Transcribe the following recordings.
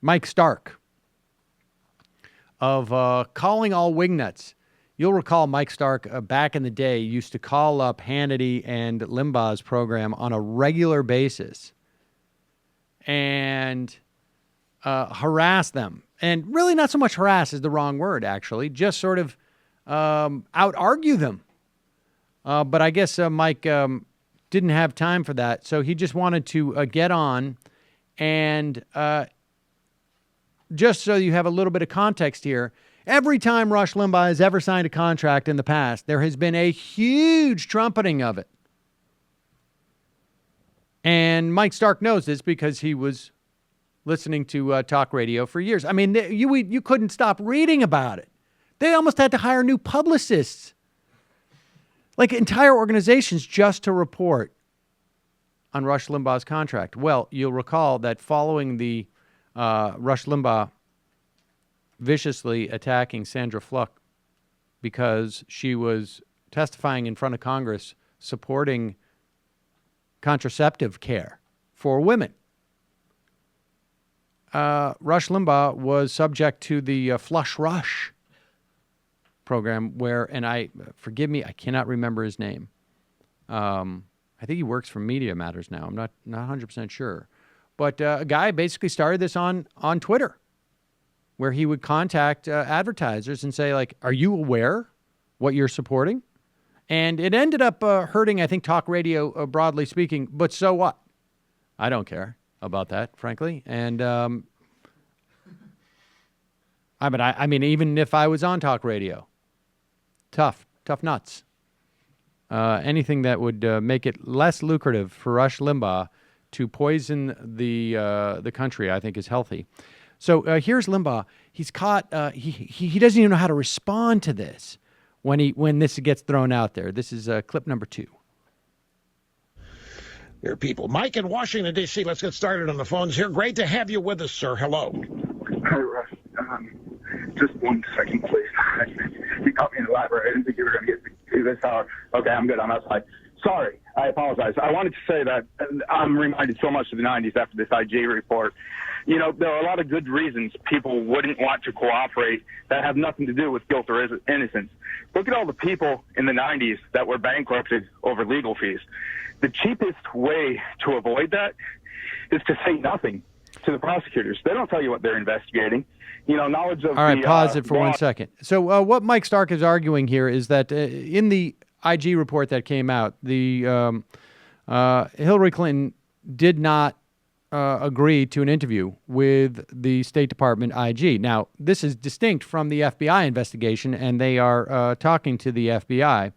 Mike Stark of Calling All Wingnuts. You'll recall Mike Stark back in the day used to call up Hannity and Limbaugh's program on a regular basis and harass them. And really not so much harass is the wrong word, actually. Just sort of out-argue them. But I guess Mike didn't have time for that. So he just wanted to get on and just so you have a little bit of context here, every time Rush Limbaugh has ever signed a contract in the past, there has been a huge trumpeting of it. And Mike Stark knows this because he was listening to talk radio for years. I mean, you couldn't stop reading about it. They almost had to hire new publicists, like entire organizations, just to report on Rush Limbaugh's contract. Well, you'll recall that following the Rush Limbaugh viciously attacking Sandra Fluck because she was testifying in front of Congress supporting contraceptive care for women. Rush Limbaugh was subject to the Flush Rush program where, and forgive me, I cannot remember his name. I think he works for Media Matters now. I'm not 100% sure. But a guy basically started this on Twitter, where he would contact advertisers and say, like, are you aware what you're supporting? And it ended up hurting, I think, talk radio, broadly speaking. But so what? I don't care about that, frankly. And I mean, even if I was on talk radio, tough nuts. Anything that would make it less lucrative for Rush Limbaugh to poison the country, I think, is healthy. So here's Limbaugh. He's caught. He doesn't even know how to respond to this when this gets thrown out there. This is clip number 2. Dear people, Mike in Washington, D.C. Let's get started on the phones here. Great to have you with us, sir. Hello. Hi, Rush. Just 1 second, please. You caught me in the library. I didn't think you were going to get to this hour. Okay, I'm good. I'm outside. Sorry. I apologize. I wanted to say that I'm reminded so much of the 90s after this IG report. You know, there are a lot of good reasons people wouldn't want to cooperate that have nothing to do with guilt or innocence. Look at all the people in the 90s that were bankrupted over legal fees. The cheapest way to avoid that is to say nothing to the prosecutors. They don't tell you what they're investigating. You know, knowledge of all right, pause it for 1 second. So what Mike Stark is arguing here is that in the IG report that came out, the Hillary Clinton did not agree to an interview with the State Department IG. Now, this is distinct from the FBI investigation, and they are talking to the FBI.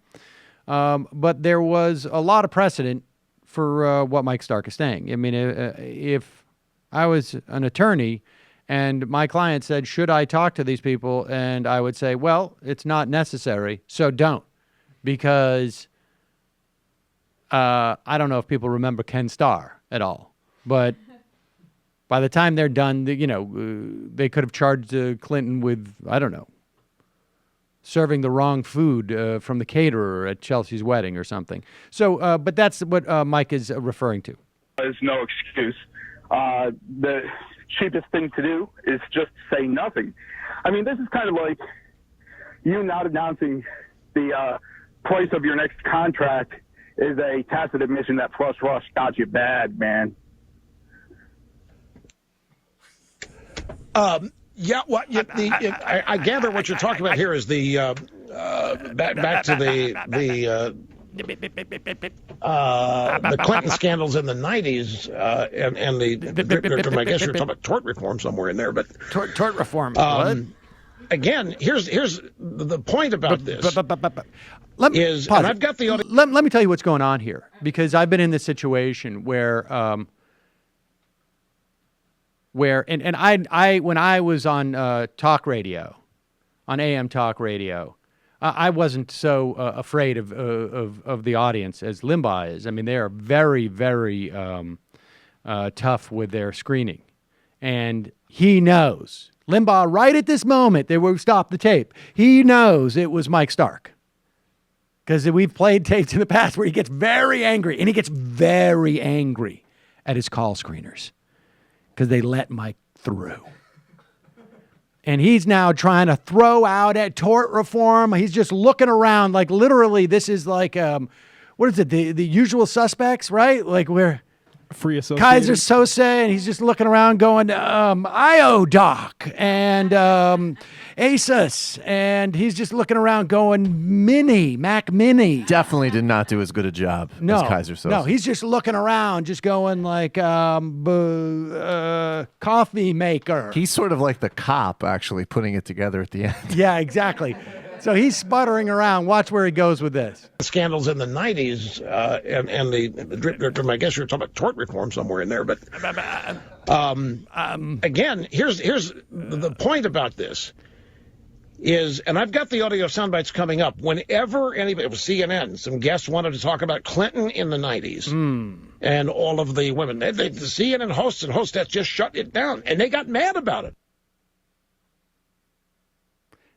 But there was a lot of precedent for what Mike Stark is saying. I mean, if I was an attorney and my client said, should I talk to these people? And I would say, well, it's not necessary, so don't. Because I don't know if people remember Ken Starr at all. But by the time they're done, they could have charged Clinton with, I don't know, serving the wrong food from the caterer at Chelsea's wedding or something. So, but that's what Mike is referring to. There's no excuse. The cheapest thing to do is just say nothing. I mean, this is kind of like you not announcing the price of your next contract is a tacit admission that Flush Rush got you bad, man. Yeah, well, I gather what you're talking about here is the back to the Clinton scandals in the 90s and the I guess you're talking about tort reform somewhere in there, but tort reform. Again, here's the point about this. Let me tell you what's going on here, because I've been in this situation where when I was on talk radio, on AM talk radio, I wasn't so afraid of the audience as Limbaugh is. I mean, they are very, very tough with their screening, and he knows. Limbaugh, right at this moment, they will stop the tape. He knows it was Mike Stark. Because we've played tapes in the past where he gets very angry, and he gets very angry at his call screeners because they let Mike through. And he's now trying to throw out at tort reform. He's just looking around like literally this is like, what is it? The Usual Suspects, right? Like we're Free associated. Kaiser Sose, and he's just looking around going, IODoc and Asus, and he's just looking around going Mac Mini. Definitely did not do as good a job as Kaiser Soze. No, he's just looking around, just going like coffee maker. He's sort of like the cop actually putting it together at the end. Yeah, exactly. So he's sputtering around. Watch where he goes with this. Scandals in the 90s, and I guess you're talking about tort reform somewhere in there. But again, here's the point about this is, and I've got the audio sound bites coming up. Whenever anybody, it was CNN, some guests wanted to talk about Clinton in the 90s and all of the women. The CNN hosts and hostess just shut it down, and they got mad about it.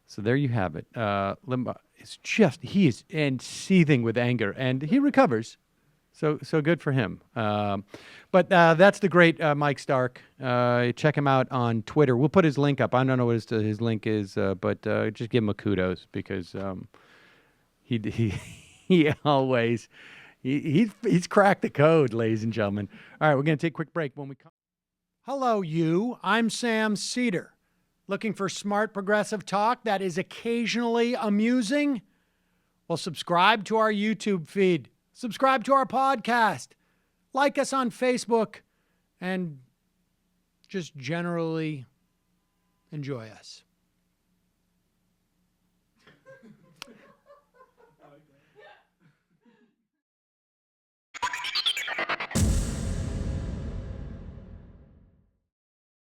So there you have it. Limbaugh is he is seething with anger, and he recovers. So good for him. But that's the great Mike Stark. Check him out on Twitter. We'll put his link up. I don't know what his link is, but just give him a kudos because he always he's cracked the code, ladies and gentlemen. All right, we're going to take a quick break. When we come. Hello, you. I'm Sam Seder. Looking for smart progressive talk that is occasionally amusing? Well, subscribe to our YouTube feed. Subscribe to our podcast. Like us on Facebook. And just generally enjoy us.